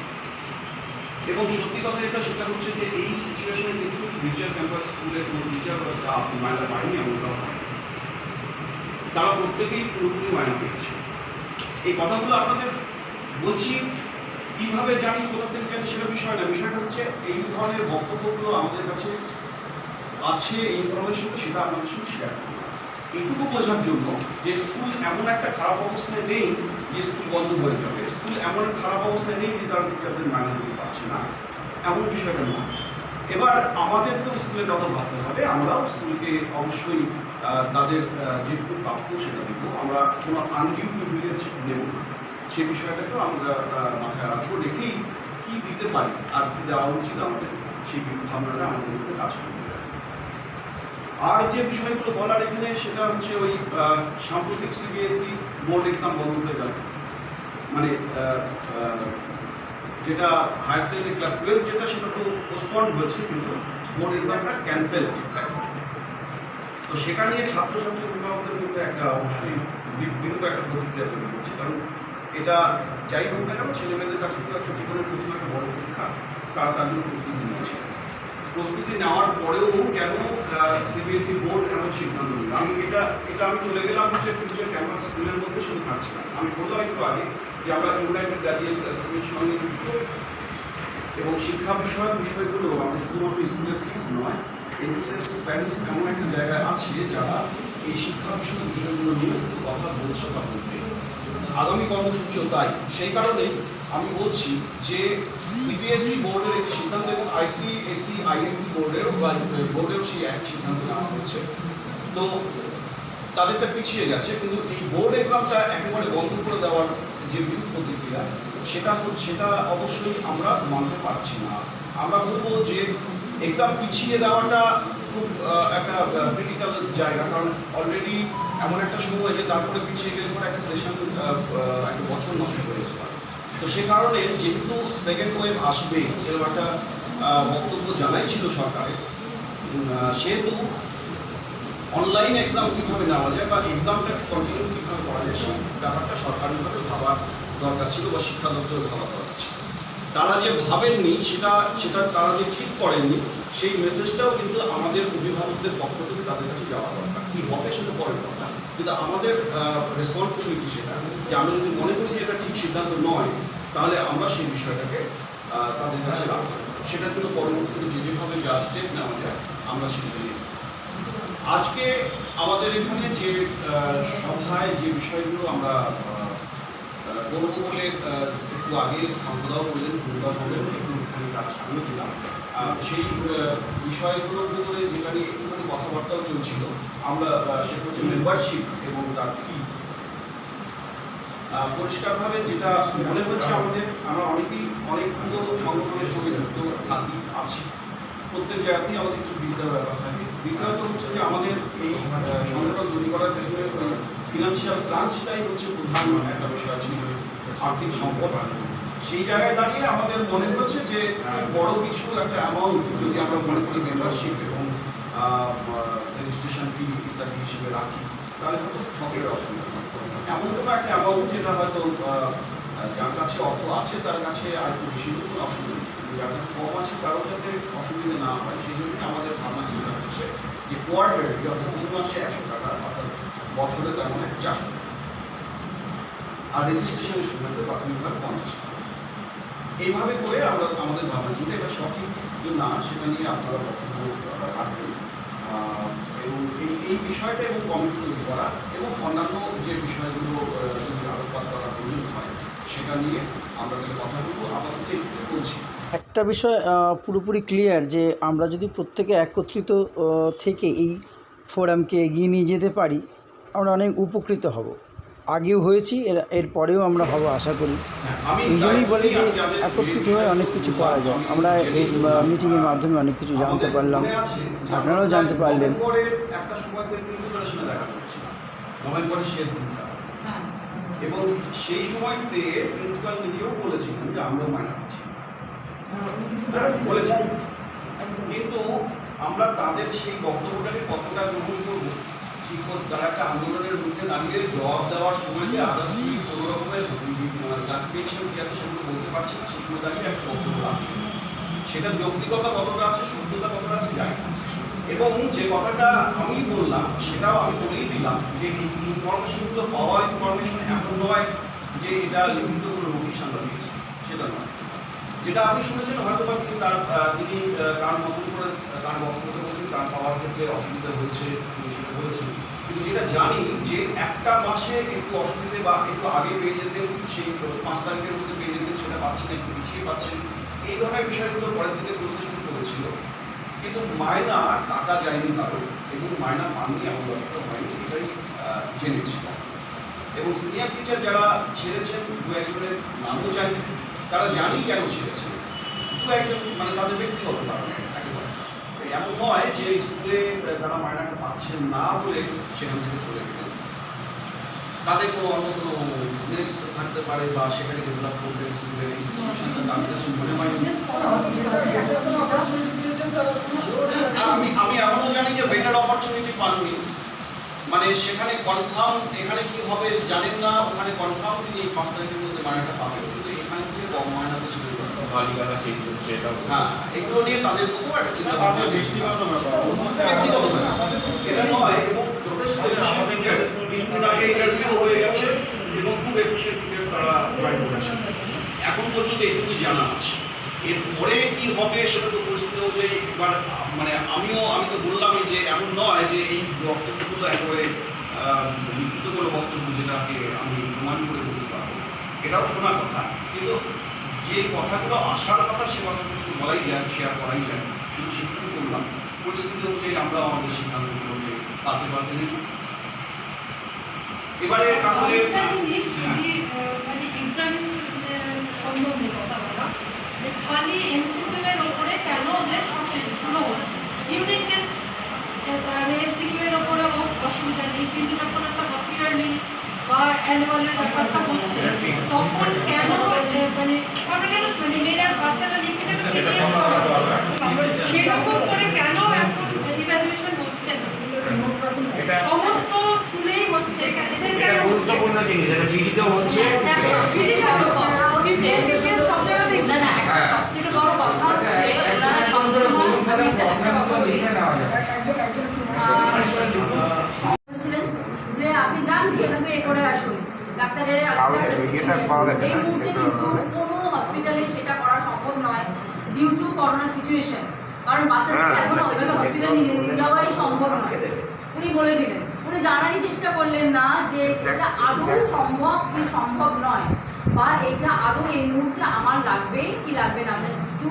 এবং সত্যি কথা যেটা সেটা হচ্ছে যে এই সিচুয়েশনে কিন্তু রিচার ক্যাম্পাস স্কুলের কোনো টিচার বা স্টাফ মায়না পায়নি এমনটাও হয়, তারা প্রত্যেকেই পুরোপুরি মায়না পেয়েছে। এই কথাগুলো আপনাদের বলছি কীভাবে জানি, কোথা থেকে জানি সেটা বিষয় না, বিষয়টা হচ্ছে এই ধরনের বক্তব্যগুলো আমাদের কাছে আছে, এই ইনফরমেশনটা সেটা আপনাদের সঙ্গে শেয়ার করব এটুকু বোঝার জন্য যে স্কুল এমন একটা খারাপ অবস্থায় নেই যে স্কুল বন্ধ হয়ে যাবে, স্কুল এমন খারাপ অবস্থায় নেই যে তারা টিচারদের মাইনে দিতে পারছে না, এমন বিষয়টা না। এবার আমাদেরকেও স্কুলে যত ভাবতে হবে, আমরাও স্কুলকে অবশ্যই তাদের যেটুকু প্রাপ্য সেটা দেবো, আমরা কোনো আনডিউ প্রিভিলেজ নেব না, সে বিষয়টাকেও আমরা মাথায় রাখবো, রেখেই কী দিতে পারি আর কী দেওয়া উচিত আমাদের সেই ভাবনাটা আমাদের মধ্যে কাজ করতে পারি। আর যে বিষয়গুলো বলার এখানে সেটা হচ্ছে ওই সাম্প্রতিক সিবিএসই বোর্ড এক্সাম বন্ধ হয়ে গেল, মানে যেটা হায়ার সেকেন্ডারি ক্লাস 12 যেটা সেটা তো পোস্টপন্ড হয়েছে, কিন্তু বোর্ড এক্সামটা ক্যান্সেল। তো সেটা নিয়ে ছাত্রছাত্রী অভিভাবকদের মধ্যে একটা অবশ্যই বিরূপ একটা প্রতিক্রিয়া তৈরি হচ্ছে, কারণ এটা যাই হোক না কেন ছেলেমেয়েদের কাছে তো একটা জীবনের প্রথম একটা বড় পরীক্ষা, তারা তার জন্য প্রস্তুতি নিচ্ছে। প্রস্তুতি নেওয়ার পরেও কেন সিবিএসই বোর্ড এমন সিদ্ধান্ত নিল? আমি এটা আমি চলে গেলাম হচ্ছে ফিউচার ক্যাম্পাস স্কুলের মধ্যে শুধু থাকছে না। আমি বললাম একটু আগে যে আমরা ইউনাইটেড গ্র্যাজুয়েটস অ্যাসোসিয়েশনের সঙ্গে যুক্ত এবং শিক্ষা বিষয়ক বিষয়গুলো আমাদের শুধুমাত্র স্কুলের ফিস নয়, ইন্টারেস্টেড প্যারেন্টস এমন একটা জায়গায় আছে যারা এই শিক্ষা বিষয়ক বিষয়গুলো নিয়ে কথা বলছে বা বলবে। আগামী কর্মসূচিও তাই। সেই কারণেই আমি বলছি যে সিবিএসই বোর্ডের একটি সিদ্ধান্ত এবং আইসিএসই আইএসসি বোর্ডেরও সেই একই সিদ্ধান্ত নেওয়া হয়েছে। তো তাদেরটা পিছিয়ে গেছে, কিন্তু এই বোর্ড এক্সামটা একেবারে বন্ধ করে দেওয়ার যে বিরূপ প্রতিক্রিয়া সেটা অবশ্যই আমরা মানতে পারছি না। আমরা বলবো যে এক্সাম পিছিয়ে দেওয়াটা খুব একটা ক্রিটিক্যাল জায়গা, কারণ অলরেডি এমন একটা সময় যে তারপরে পিছিয়ে গেলে পরে একটা সেশন একটা বছর নষ্ট হয়ে যেতে পারে। তো সে কারণে যেহেতু সেকেন্ড ওয়েভ আসবে এরকম একটা বক্তব্য জানাই ছিল সরকারের, সেহেতু অনলাইন এক্সাম কীভাবে নেওয়া যায় বা এক্সামটা কন্টিনিউ কীভাবে করা যায় সেই ব্যাপারটা সরকারিভাবে ভাবার দরকার ছিল বা শিক্ষা দপ্তরের ভাবার দরকার ছিল। তারা যে ভাবেননি সেটা তারা যে ঠিক করেননি, সেই মেসেজটাও কিন্তু আমাদের অভিভাবকদের পক্ষ থেকে তাদের কাছে যাওয়া দরকার। কী হবে সেটা পরের কথা, কিন্তু আমাদের রেসপন্সিবিলিটি সেটা যে আমরা যদি মনে করি যে এটা ঠিক সিদ্ধান্ত নয়, তাহলে আমরা সেই বিষয়টাকে তাদের কাছে রাখবো। সেটার জন্য পরবর্তীতে যেভাবে যা স্টেপ নেওয়া যায় আমরা সেটা নিয়ে আজকে আমাদের এখানে যে সভায় যে বিষয়গুলো আমরা করবো বলে একটু আগে সম্প্রদায় বললেন, গুরুদা বললেন, একটু এখানে তার সামনে দিলাম, সেই বিষয়গুলোর উপরে যেটা নিয়ে একটুখানি কথাবার্তাও চলছিল, আমরা সেটা হচ্ছে মেম্বারশিপ এবং তার ফিস। পরিষ্কারভাবে যেটা মনে হচ্ছে আমরা অনেকগুলো সংগঠনের সঙ্গে যুক্ত আছি, প্রত্যেক জায়গাতেই আমাদের কিছু ফিস দেওয়ার ব্যাপার থাকে। দ্বিতীয়ত হচ্ছে যে আমাদের এই সংগঠন তৈরি করার পেছনে ফিনান্সিয়াল ক্রাঞ্চটাই হচ্ছে প্রধান একটা বিষয় আছে, আর্থিক সম্পদ। সেই জায়গায় দাঁড়িয়ে আমাদের মনে হচ্ছে যে বড় কিছু একটা অ্যামাউন্ট যদি আমরা মনে করি মেম্বারশিপ এবং রেজিস্ট্রেশন ফি ইত্যাদি হিসেবে রাখি, তাহলে হয়তো সকলের অসুবিধা এমন কোনো একটা অ্যামাউন্ট যেটা হয়তো যার কাছে অর্থ আছে তার কাছে আর একটু বেশি কোনো অসুবিধা নেই, যার কাছে কম আছে তারও যাতে অসুবিধা না হয় সেই জন্যই আমাদের ভাবনা চিন্তা হচ্ছে যে কোয়ার্টারলি অর্থাৎ 2 মাসে 100 টাকা, অর্থাৎ বছরে তার মানে 400 টাকা, আর রেজিস্ট্রেশনের সময়তে প্রাথমিকভাবে 50 টাকা। এইভাবে করে আমরা আমাদের ভাবনা চিন্তা এটা সঠিক না সেটা নিয়ে আপনারা বক্তব্য রাখবেন, এবং এই বিষয়টা এবং কমিটি তৈরি করা এবং অন্যান্য যে বিষয়গুলো যদি আলোকপাত করা প্রয়োজন হয় সেটা নিয়ে আমরা তাহলে কথা বলবো। আপাতত একটু বলছি একটা বিষয় পুরোপুরি ক্লিয়ার যে আমরা যদি প্রত্যেকে একত্রিত থেকে এই ফোরামকে এগিয়ে নিয়ে যেতে পারি আমরা অনেক উপকৃত হব। আগেও হয়েছি, এরপরেও আমরা হব আশা করি। এই জন্যই বলি যে একত্রিত হয়ে অনেক কিছু করা যায়। আমরা এই মিটিংয়ের মাধ্যমে অনেক কিছু জানতে পারলাম, আপনারাও জানতে পারলেন। একটা সময় প্রিন্সিপালের দেখা হচ্ছিল নভেম্বরের শেষ দিনটা, এবং সেই সময়তে প্রিন্সিপাল নিজেও বলেছিলেন যে আমরা মাইনা পাচ্ছি বলেছেন, কিন্তু আমরা তাদের সেই বক্তব্যটাকে কতটা গ্রহণ করবো ঠিক তারা একটা আন্দোলনের মধ্যে দাঁড়িয়ে জবাব দেওয়ার সময়তে আদার্স কোনো রকমের ক্লাসিফিকেশন কী আছে সেগুলো বলতে পারছি না, সেই সময় দাঁড়িয়ে একটা বক্তব্য রাখবে, সেটা যৌক্তিকতা কতটা আছে, সত্যতা কতটা আছে জানি না। এবং যে কথাটা আমি বললাম সেটাও আমি বলেই দিলাম যে এই ইনফরমেশনগুলো পাওয়া ইনফরমেশন এমন নয় যে এটা লিখিত কোনো নোটিশ আমরা দিয়েছি, সেটা নয়। যেটা আপনি শুনেছেন হয়তো বা তিনি তার মতন করে তার বক্তব্য বলছেন, তার পাওয়ার ক্ষেত্রে অসুবিধা হয়েছে, তিনি সেটা বলেছেন, কিন্তু যেটা জানি যে একটা মাসে একটু অসুবিধে বা একটু আগে পেয়ে যেতেন, সেই 5 তারিখের মধ্যে পেয়ে যেতেন, সেটা পাচ্ছেন, একটু পিছিয়ে পাচ্ছেন, এই ধরনের বিষয়গুলো পরের দিকে চলতে শুরু করেছিল, কিন্তু মায়না কাটা যায়নি কারণ, এবং মায়না পাননি এমন ব্যাপারটা হয়নি, এটাই জেনেছিল। এবং সিনিয়র টিচার যারা ছেড়েছেন 2-1জনের নামও জানি, তারা জানি কেন ছেড়েছে, 2-1জন মানে তাদের ব্যক্তিগত কারণে একেবারে এমন নয় যে স্কুলে তারা মায়নাটা পাচ্ছেন না বলে সেখান থেকে চলে গেলেন, তাদের কোনো অন্য কোনো বিজনেস থাকতে পারে বা সেটাকে ডেভেলপ করবেন স্কুলের ইনস্টিটিউশনটা তাদের কাছে মনে হয়। আমি এমনও জানি যে বেটার অপরচুনিটি পাননি, মানে সেখানে কনফার্ম এখানে কি হবে জানেন না, ওখানে কনফার্ম তিনি 5 তারিখের মধ্যে মায়নাটা পাবেন, কিন্তু এখান থেকে কম মায়নাতে শুরু করেন, হ্যাঁ এগুলো নিয়ে তাদের মতো একটা চিন্তা ভাবনা ব্যক্তিগত এটা নয়। এবং যথেষ্ট ইন্টারভিউ হয়ে গেছে এবং খুব একুশে টিচার্স তারা জয়েন করেছে। এখন পর্যন্ত এটুকুই জানা আছে। এরপরে কি হবে সেটা তো পরিস্থিতি অনুযায়ী এবার মানে আমি তো বললামই যে এমন নয় যে এই বক্তব্যগুলো একেবারে লিখিত কোনো বক্তব্য যেটাকে আমি প্রমাণ করে বলতে পারবো, এটাও শোনার কথা, কিন্তু যে কথাগুলো আসার কথা সে কথাগুলো বলাই যায়, শেয়ার করাই যায়। শুধু সেটুকু করলাম, পরিস্থিতি অনুযায়ী আমরা আমাদের সিদ্ধান্তগুলোকে পাল্টে নেব। এবারে তাহলে মানে এক্সামিনেশন সম্বন্ধে কথা বলা, যে খালি এমসিকিউ এর ওপরে কেন ওদের সব টেস্টগুলো হচ্ছে, ইউনিট টেস্ট এমসিকিউ এর ওপরে হোক অসুবিধা নেই, কিন্তু যখন একটা হাফ ইয়ারলি বা অ্যানুয়ালের ব্যাপারটা হচ্ছে তখন কেন মানে মানে মেয়েরা বাচ্চারা লিখে দেবে সেরকম করে কেন এখন ইভ্যালুয়েশন হচ্ছে না? সমস্ত স্কুলেই হচ্ছে, এদের কেন গুরুত্বপূর্ণ জিনিস, এটা জিডিতেও হচ্ছে। সব জায়গাতেই না না, একটা সবথেকে বড় কথা হচ্ছে ওনারা সবসময়, আমি একটা কথা বলি, বলছিলেন যে আপনি যান গিয়ে এখানে এ করে আসুন, ডাক্তারের আরেকটা প্রেসক্রিপশন এই মুহূর্তে কিন্তু কোনো হসপিটালে সেটা করা সম্ভব নয় ডিউ টু করোনা সিচুয়েশন, কারণ বাচ্চাদেরকে এখন ওইভাবে হসপিটালে নিয়ে যাওয়াই সম্ভব নয়। উনি বলে দিলেন, উনি জানারই চেষ্টা করলেন না যে এটা আদৌ সম্ভব কি সম্ভব নয়, বা এইটা আদৌ এই মুহূর্তে আমার লাগবে কি লাগবে না, টু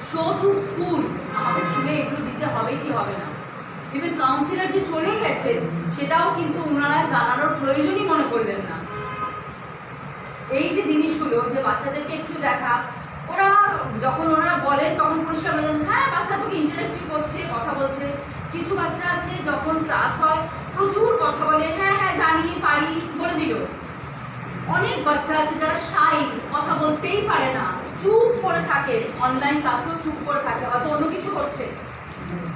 শো টু স্কুল আমাদের স্কুলে এগুলো দিতে হবে কি হবে না। ইভেন কাউন্সিলর যে চলে গেছে সেটাও কিন্তু ওনারা জানানোর প্রয়োজনই মনে করলেন না। এই যে জিনিসগুলো যে বাচ্চাদেরকে একটু দেখা, ওরা যখন ওনারা বলেন তখন পরিষ্কার বলেন হ্যাঁ বাচ্চা তোকে ইন্টারেক্টিভ করছে, কথা বলছে। কিছু বাচ্চা আছে যখন ক্লাস হয় প্রচুর কথা বলে, হ্যাঁ হ্যাঁ জানি পারি বলে দিল। অনেক বাচ্চা আছে যারা শাই, কথা বলতেই পারে না, চুপ করে থাকে, অনলাইন ক্লাসেও চুপ করে থাকে, হয়তো অন্য কিছু করছে।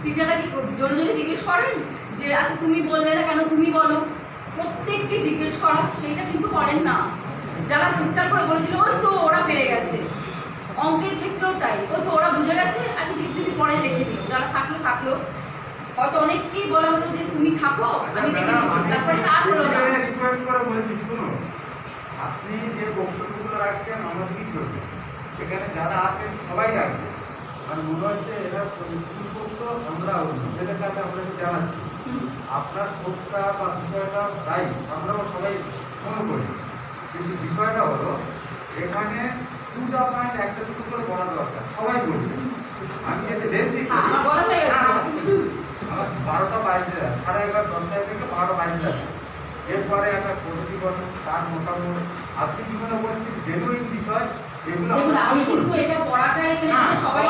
টিচাররা কি জোরে জোরে জিজ্ঞেস করেন যে আচ্ছা তুমি বললে না কেন, তুমি বলো, প্রত্যেককে জিজ্ঞেস করা সেইটা কিন্তু করেন না। যারা চিৎকার করে বলে দিল ওই তো ওরা পেরে গেছে, অঙ্কের ক্ষেত্রেও তাই, ওই তো ওরা বুঝে গেছে, আচ্ছা ঠিক আছে তুমি পরে দেখে দিও, যারা থাকলো হয়তো অনেককেই বলা হলো যে তুমি থাকো আমি দেখে দিচ্ছি, তারপরে আর হলো না। আপনি যে বক্তব্যগুলো রাখছেন আমরা কি করবেন, সেখানে যারা আছেন সবাই রাখবেন। আর মনে হচ্ছে এরা স্কুল করতো আমরা এদের কাছে আমরা জানাচ্ছি আপনার কোর্সটা বা বিষয়টা রাইট, আমরাও সবাই মনে করি, কিন্তু বিষয়টা হলো এখানে টু দ্য পয়েন্ট একটা দুটো করে বলা দরকার, সবাই বলবে। আমি যাতে লেট দিই আমার বলা হয়ে গেছে, আমার 12টা বাজে, 11:30 10টায় থেকে 12টা বাজে যাচ্ছে। এরপরে একটা প্রতিবেদন তার মতামত আপনি কি মনে করছেন জেনুইন বিষয় এগুলো আমি কিন্তু এটা পড়াটা এখানে সবাই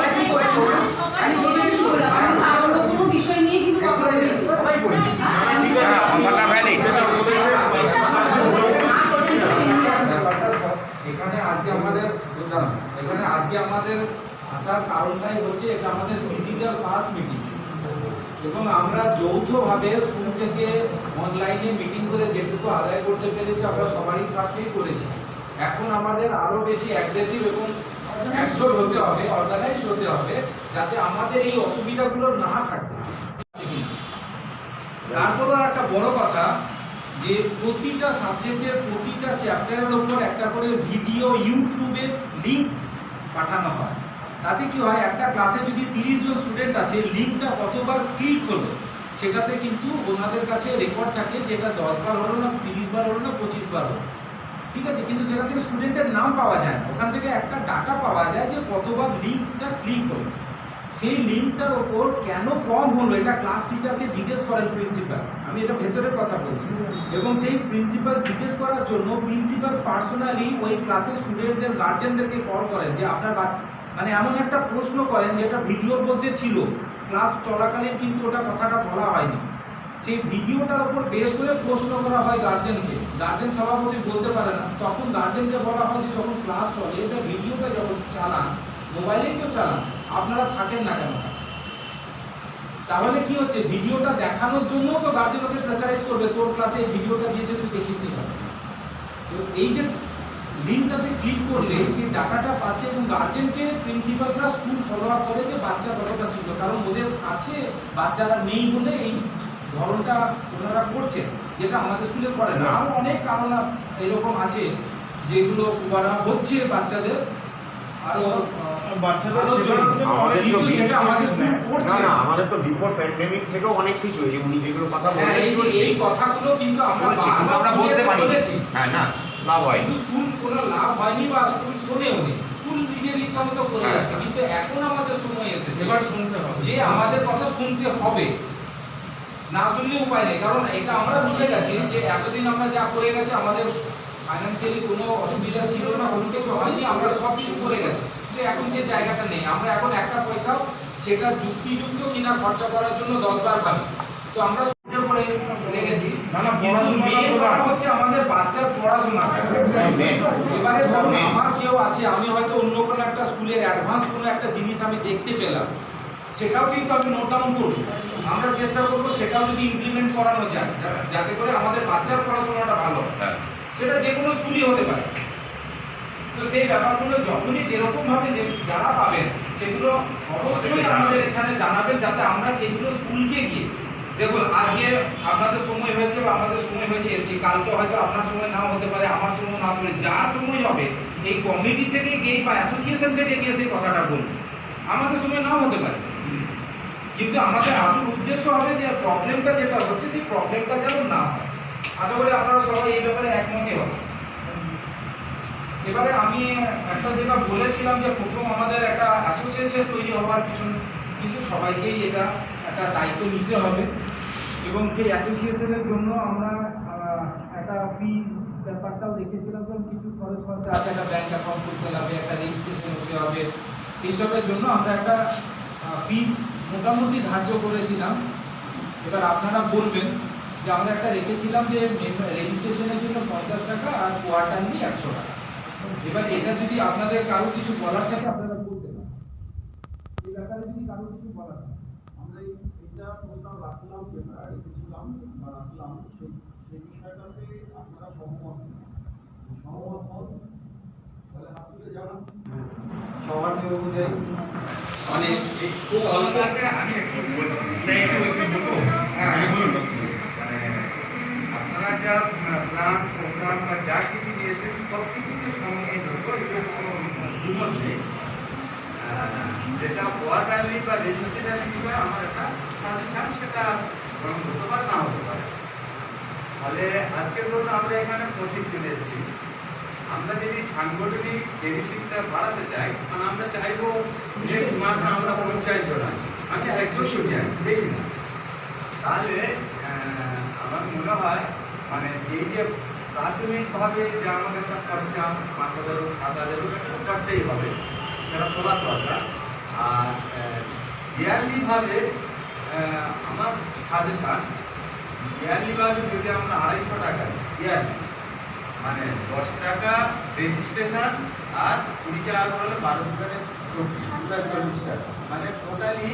আর অন্য কোনো বিষয় নিয়ে কিন্তু কথা বলি। সবাই বলছি এখানে আজকে আমাদের আসার কারণটাই হচ্ছে এটা আমাদের ফিজিক্যাল ফার্স্ট মিটিং, এবং আমরা যৌথভাবে স্কুল থেকে অনলাইনে মিটিং করে যেটুকু আদায় করতে পেরেছি আমরা সবারই স্বার্থেই করেছি। এখন আমাদের আরো বেশি অ্যাগ্রেসিভ এবং অ্যাকশন হতে হবে, অর্গানাইজ হতে হবে, যাতে আমাদের এই অসুবিধাগুলো না থাকে। তারপরও একটা বড় কথা যে প্রতিটা সাবজেক্টের প্রতিটা চ্যাপ্টারের ওপর একটা করে ভিডিও ইউটিউবের লিঙ্ক পাঠানো হয়। তাতে কি হয়, একটা ক্লাসে যদি 30 জন স্টুডেন্ট আছে, লিঙ্কটা কতবার ক্লিক হলো সেটাতে কিন্তু ওনাদের কাছে রেকর্ড থাকে, যেটা 10 বার হলো না 30 বার হলো না 25 বার হলো, ঠিক আছে, কিন্তু সেখান থেকে স্টুডেন্টের নাম পাওয়া যায় না, ওখান থেকে একটা ডাটা পাওয়া যায় যে কতবার লিঙ্কটা ক্লিক হলো। সেই লিঙ্কটার ওপর কেন কম হলো এটা ক্লাস টিচারকে জিজ্ঞেস করেন প্রিন্সিপাল, আমি এটা ভেতরের কথা বলছি, এবং সেই প্রিন্সিপাল জিজ্ঞেস করার জন্য প্রিন্সিপাল পার্সোনালি ওই ক্লাসের স্টুডেন্টদের গার্জেনদেরকে কল করেন যে আপনার মানে এমন একটা প্রশ্ন করেন যেটা ভিডিওর মধ্যে ছিল, ক্লাস চলাকালীন কিন্তু ওটা কথাটা বলা হয়নি, সেই ভিডিওটার উপর বেস করে প্রশ্ন করা হয় গার্জেনকে। গার্জেন সভাপতি বলতে পারে না, তখন গার্জেনকে বলা হয় যে যখন ক্লাস চলে এটা ভিডিওটা যখন চালান, মোবাইলেই তো চালান, আপনারা থাকেন না কেন কাছে? তাহলে কি হচ্ছে, ভিডিওটা দেখানোর জন্য তো গার্জেন ওকে প্রেসারাইজ করবে, তোর ক্লাসে এই ভিডিওটা দিয়েছে তুই দেখিস নি কেন। তো এই যে লিঙ্কটাতে ক্লিক করলে সেই ডাটাটা পাচ্ছে, এবং গার্জেনকে প্রিন্সিপালরা স্কুল ফলো আপ করে যে বাচ্চা কতটা শিখলো, কারণ ওদের কাছে বাচ্চারা নেই বলে এই ধরনটা ওনারা করছেন। যেটা আমাদের স্কুলে করে না। আরও অনেক কারণ এরকম আছে যেগুলো করা হচ্ছে বাচ্চাদের আরও আমাদের তো সেটা আমাদের স্কুল করছে না আমাদের তো বিফোর প্যান্ডেমিক থেকেও অনেক কিছু এই যে উনি যেগুলো কথা হ্যাঁ, বলেন এই কথাগুলো কিন্তু আমরা আমরা বলতে পারি হ্যাঁ না লাভ হয় কিন্তু স্কুল কোনো লাভ হয়নি বা স্কুল শোনেও নি, স্কুল নিজের ইচ্ছা মতো করে যাচ্ছে। কিন্তু এখন আমাদের সময় এসেছে এবার শুনতে হবে যে আমাদের কথা শুনতে হবে, না শুনলে উপায় নেই। কারণ এটা আমরা বুঝে গেছি যে এতদিন আমরা যা করে গেছি আমাদের ফাইন্যান্সিয়ালি কোনো অসুবিধা ছিল না, কোনো কিছু হয়নি, আমরা সব কিছু করে গেছি। কিন্তু এখন সেই জায়গাটা নেই। আমরা এখন একটা পয়সাও সেটা যুক্তিযুক্ত কিনা খরচা করার জন্য 10 বার ভাবি। তো আমরা সুযোগ করে রেখেছি, কিন্তু মেন কথা হচ্ছে আমাদের বাচ্চার পড়াশোনাটা। এবারে ধরুন আমার কেউ আছে, আমি হয়তো অন্য কোনো একটা স্কুলের অ্যাডভান্স কোনো একটা জিনিস আমি দেখতে পেলাম, সেটাও কিন্তু আমি নোট ডাউন করব। আমরা চেষ্টা করব সেটাও যদি ইমপ্লিমেন্ট করানো যায়, যাতে করে আমাদের বাচ্চার পড়াশোনাটা ভালো হয়। সেটা যে কোনো স্কুলই হতে পারে। তো সেই ব্যাপারগুলো যখনই যেরকমভাবে যারা পাবেন সেগুলো অবশ্যই আমাদের এখানে জানাবেন, যাতে আমরা সেগুলো স্কুলকে গিয়ে দেখুন, আজকে আপনাদের সময় হয়েছে বা আমাদের সময় হয়েছে এসছি, কালকে হয়তো আপনার সময় নাও হতে পারে, আমার সময় না হতে পারে। যার সময় হবে এই কমিটি থেকে গিয়ে বা অ্যাসোসিয়েশন থেকে গিয়ে সেই কথাটা বলুন। আমাদের সময় নাও হতে পারে, কিন্তু আমাদের আসল উদ্দেশ্য হবে যে প্রবলেমটা যেটা হচ্ছে সেই প্রবলেমটা যেন না হয়। আশা করি আপনারা সবাই এই ব্যাপারে একমতই হবে। এবারে আমি একটা যেটা বলেছিলাম যে প্রথম আমাদের একটা অ্যাসোসিয়েশন তৈরি হওয়ার পিছনে কিন্তু সবাইকেই এটা একটা দায়িত্ব নিতে হবে, এবং সেই অ্যাসোসিয়েশনের জন্য আমরা একটা ফিজ ব্যাপারটাও দেখেছিলাম। কারণ কিছু খরচ খরচা আছে, একটা ব্যাংক অ্যাকাউন্ট করতে হবে, একটা রেজিস্ট্রেশন হতে হবে, এইসবের জন্য আমরা একটা ফিজ মোটামুটি ধার্য করেছিলাম। এবার আপনারা বলবেন যে আমরা একটা রেখেছিলাম যে রেজিস্ট্রেশনের জন্য 50 টাকা আর কোয়ার্টারলি 100 টাকা। এবার এটা যদি আপনাদের কারো কিছু বলার থাকে আপনারা বলতে পারেন, এই ব্যাপারে যদি কারো কিছু বলার থাকে। আমরা এটা প্রস্তাব রাখলাম, যেটা রেখেছিলাম বা রাখলাম, সেই বিষয়টাতে আপনারা সহমত হন, তাহলে হাত তুলে জানান সবার যে অনুযায়ী অনেক খুব অল্প আমি একটু বলবো মানে আপনারা যা প্ল্যান প্রোগ্রাম বা যা কিছু দিয়েছেন সব কিছুকে সঙ্গে ধরবো, এটা কোনো দুমত নেই। যেটা কোয়ার্টারলি বা রেজিস্ট্রেশনের বিষয়ে আমার একটা সাজেশন, সেটা গ্রহণ করতে পারে না হতে পারে। তাহলে আজকের জন্য আমরা এখানে 25 চলে এসেছি। আমরা যদি সাংগঠনিক বেনিফিটটা বাড়াতে চাই, মানে আমরা চাইবো যে মাসে আমরা 50 জন আছি, আমি একজন শুধু আছি, বেশি না। তাহলে আমার মনে হয় মানে এই যে প্রাথমিকভাবে যে আমাদের একটা খরচা 5,000 7,000 একটা তো খরচাই হবে, সেটা তোলার দরকার। আর ইয়ারলিভাবে আমার সাজেশান, ইয়ারলিভাবে যদি আমরা 250 টাকা ইয়ারলি, মানে 10 টাকা রেজিস্ট্রেশন আর 20 টাকা করে 12 টাকা 40 টাকা, মানে টোটালি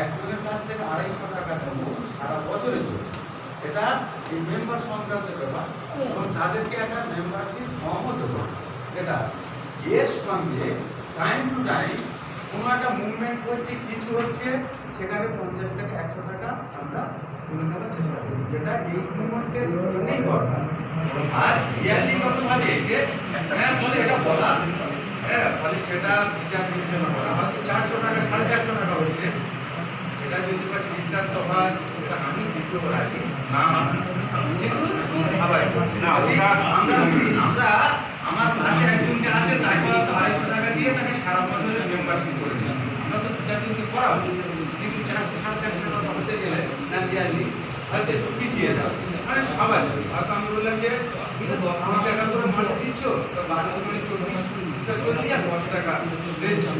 একজনের কাছ থেকে 250 টাকা নেবো সারা বছরের জন্য। এটা এই মেম্বার সংক্রান্ত ব্যাপার, এবং তাদেরকে একটা মেম্বারশিপ ফর্মও দেবো। এটা এর সঙ্গে টাইম টু টাইম কোনো একটা মুভমেন্ট করছে, কিছু হচ্ছে, সেখানে 50 টাকা 100 টাকা আমরা তুলে নেওয়ার চেষ্টা করি, যেটা এই মুভমেন্টের জন্যই দরকার। আর ইয়ারলিগতভাবে যে বলে এটা বলা, ফলে সেটা বিচার বিবেচনা করা হয়তো 400 টাকা 450 টাকা হচ্ছে, সেটা যদি বা সিদ্ধান্ত হয় সেটা আমি দ্বিতীয় রাজি না, কিন্তু একটু ভাবাই না। আমরা আমার পাশে একজনকে আছে, তাকে হয়তো 250 টাকা দিয়ে তাকে সারা বছরের মেম্বারশিপ করে দিলাম, আমরা তো বিচার কিন্তু করা উচিত। কিন্তু 400 450 টাকা হতে গেলে না ইয়ারলি হয়তো একটু পিছিয়ে যাবে, মানে ভাবাই। হয়তো আমি বললাম যে তুমি 10 টাকা করে মাসে দিচ্ছ, তো 12 দোকানে 24 আর 10 টাকা রেজিস্ট্রেশন,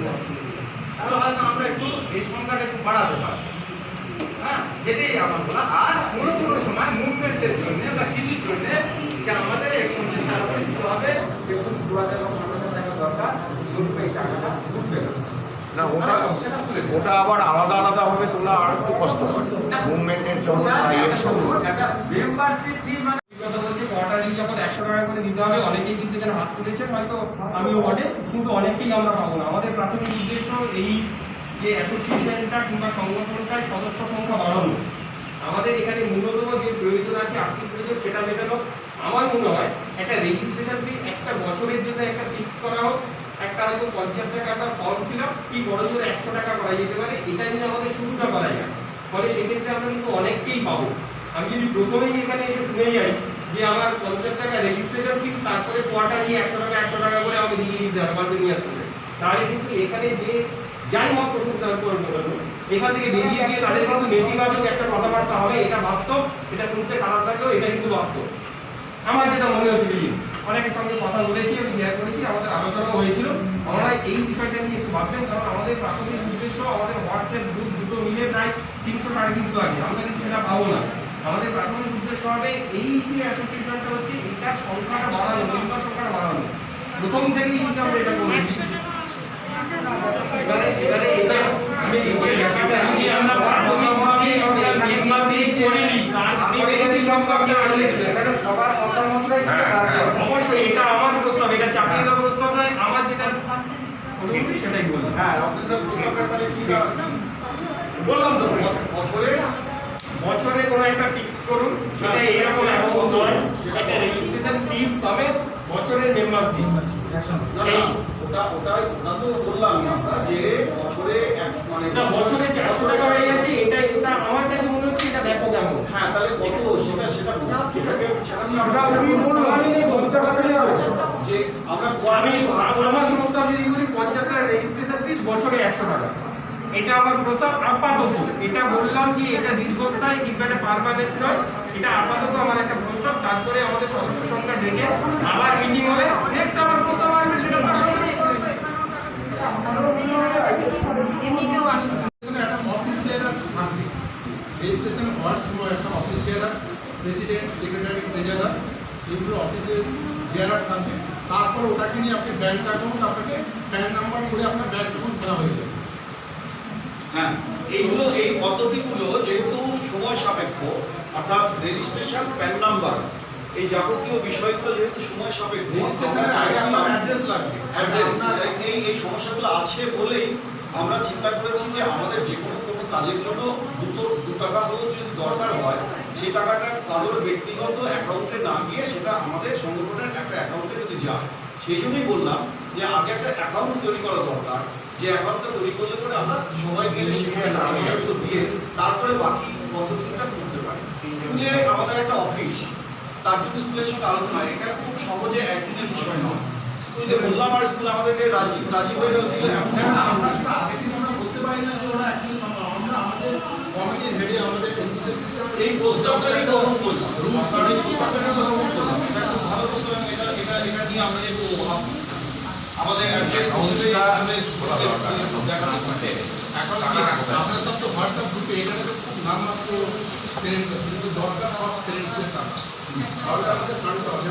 তাহলে হয়তো আমরা একটু এই সংখ্যাটা একটু বাড়াতে পারবো। হ্যাঁ, এটাই আমার বলা। আর কোনো কোনো সময় মুভমেন্টের জন্য বা কিছুর জন্য যে আমাদের 50 টাকা করে দিতে হবে, দেখুন 2000 বা 5000 টাকা দরকার, এই টাকাটা উঠবে না, ওটা আবার আলাদা আলাদা ভাবে তোলা আর একটু কষ্ট হয় মুভমেন্টের জন্য। একটা মেম্বারশিপ ফি মানে কথা বলছি, কোয়ার্টারলি যখন 100 টাকা করে দিতে হবে, অনেকেই কিন্তু এখানে হাত তুলেছেন, হয়তো আমিও বটে, কিন্তু অনেকেই আমরা পাবো না। আমাদের প্রাথমিক উদ্দেশ্য এই যে অ্যাসোসিয়েশনটা কিংবা সংগঠনটায় সদস্য সংখ্যা বাড়ানো, আমাদের এখানে ন্যূনতম যে প্রয়োজন আছে আর্থিক প্রয়োজন সেটা মেটানো। আমার মনে হয় একটা রেজিস্ট্রেশন ফি একটা বছরের জন্য একটা ফিক্স করা হোক, একটা হয়তো 50 টাকা একটা ফর্ম ফিল আপ কি বড় জোর 100 টাকা করা যেতে পারে, এটা নিয়ে আমাদের শুরুটা করা যায়। ফলে সেক্ষেত্রে আমরা কিন্তু অনেককেই পাবো। আমি যদি প্রথমেই এখানে এসে শুনে যাই যে আমার 50 টাকা রেজিস্ট্রেশন ফিস, তারপরে কোয়ার্টারলি 100 টাকা করে আমাকে দিয়ে দিতে হবে কন্টিনিউয়াস করে, তাহলে কিন্তু এখানে যে যাই মত প্রশ্ন করবো এখান থেকে বেরিয়ে গিয়ে তাদের কিন্তু নেতিবাচক একটা কথাবার্তা হবে। এটা বাস্তব, এটা শুনতে খারাপ লাগলেও এটা কিন্তু বাস্তব। আমার যেটা মনে হচ্ছে প্লিজ, অনেকের সঙ্গে কথা বলেছি, আমি শেয়ার করেছি, আমাদের আলোচনাও হয়েছিল। আমরা এই বিষয়টা নিয়ে একটু ভাববেন, কারণ আমাদের প্রাথমিক উদ্দেশ্য আমাদের হোয়াটসঅ্যাপ গ্রুপ দুটো মিলে প্রায় 300-350 আছে, আমরা কিন্তু সেটা পাবো না। আমাদের প্রাথমিক উদ্দেশ্য হবে এই যে অ্যাসোসিয়েশনটা হচ্ছে এটার সংখ্যাটা বাড়ানো, মেম্বার সংখ্যাটা বাড়ানো। প্রথম থেকেই কিন্তু আমরা এটা করি। এবারে এটা আমি এই যে ব্যাপারটা যদি আমরা প্রাথমিকভাবে আমরা মেম্বার দিয়ে করিনি, তারপরে যদি প্রস্তাবটা আসে এটা সবার মতামতটাই অবশ্যই এটা আমার প্রস্তাব, এটা চাপিয়ে দেওয়ার প্রস্তাব নয়। আমার যেটা সেটাই বলি। হ্যাঁ, আপনাদের প্রস্তাবটা তাহলে কি বললাম তো বছরে কোনো একটা ফিক্স করুন, সেটা এরকম অ্যামাউন্ট নয়, একটা রেজিস্ট্রেশন ফিস হবে, বছরের মেম্বার ফি। ওটা তো বললামই আমরা যে বছরে মানে এটা বছরে 400 টাকা হয়ে গেছে, এটা আমার কাছে মনে হচ্ছে এটা ব্যাপক অ্যামাউন্ট। হ্যাঁ, তাহলে কত সেটা সেটা যে আমরা আমার প্রস্তাব যদি করি 50 টাকা রেজিস্ট্রেশন ফিস, বছরে 100 টাকা, এটা আমার প্রস্তাব আপাতত। এটা বললাম কি এটা দীর্ঘস্থায়ী কিংবা এটা পার্মানেন্ট নয়, এটা আপাতত আমার একটা প্রস্তাব। তারপরে আমাদের সদস্য সংখ্যা দেখে আবার মিটিং হলে নেক্সট আমার প্রস্তাব আসবে, সেটা পাস হবে। একটা অফিস বেয়ারার থাকবে, রেজিস্ট্রেশন হওয়ার সময় একটা অফিস বেয়ারার, প্রেসিডেন্ট, সেক্রেটারি, ট্রেজারার, এগুলো অফিসের বেয়ারার থাকবে। তারপর ওটাকে নিয়ে আপনি ব্যাংক অ্যাকাউন্ট, আপনাকে প্যান নাম্বার করে আপনার ব্যাংক অ্যাকাউন্ট খোলা হয়ে যাবে। হ্যাঁ, এইগুলো এই পদ্ধতিগুলো যেহেতু সময় সাপেক্ষ, অর্থাৎ রেজিস্ট্রেশন, প্যান নাম্বার, এই যাবতীয় বিষয়গুলো যেহেতু সময় সাপেক্ষ, রেজিস্ট্রেশনের আগে আপনার অ্যাড্রেস লাগবে। অ্যাড্রেস, এই সমস্যাগুলো আছে বলেই আমরা চিন্তা করেছি যে আমাদের যে কোনো কাজের জন্য দু টাকা হলেও যদি দরকার হয়, সেই টাকাটা কারোর ব্যক্তিগত অ্যাকাউন্টে না গিয়ে সেটা আমাদের সংগঠনের একটা অ্যাকাউন্টে যদি যায়। সেই জন্যই বললাম যে আগে একটা অ্যাকাউন্ট তৈরি করা দরকার, যে অ্যাকাউন্টটা তৈরি করলে পরে আমরা সবাই গেলে সেখানে টাকাগুলো দিয়ে তারপরে বাকি প্রসেসিংটা করতে পারি। স্কুলে আমাদের একটা অফিস, তার জন্য স্কুলের সঙ্গে আলোচনা, এটা খুব সহজে একদিনের বিষয় নয়। স্কুলকে বললাম আর স্কুল আমাদেরকে রাজি হয়ে দিলে আমরা সেটা আগের দিন আমরা বলতে পারি না যে ওরা একদিন সম্ভব। আমরা আমাদের কমিটির হেডে আমাদের এই প্রস্তাবটাকে গ্রহণ করলাম, এই প্রস্তাবটাকে গ্রহণ করলাম। এটা খুব ভালো প্রস্তাব, এটা নিয়ে আমরা একটু আমাদের অ্যাড্রেস আপনার সব তো হোয়াটসঅ্যাপ গ্রুপে এখানে তো খুব নামমাত্র পেরেন্টস আছে, কিন্তু দরকার সব পেরেন্টসদের টাকা। তাহলে আমাদের ফান্ডটা হবে।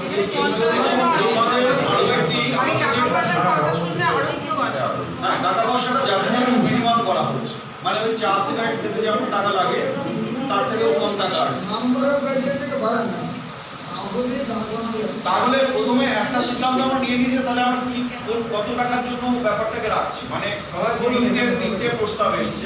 টাকা পয়সাটা যাদের মিনিমাম করা হচ্ছে, মানে ওই চা সিগারেট খেতে যেমন টাকা লাগে তার থেকেও কম টাকা। নাম্বারের গাইডলাইন থেকে বাড়ান না, তাহলে প্রথমে একটা সিদ্ধান্ত আমরা নিয়ে নিয়েছি, তাহলে আমরা কত টাকার জন্য ব্যাপারটাকে রাখছি, মানে তিনটে প্রস্তাব এসছে।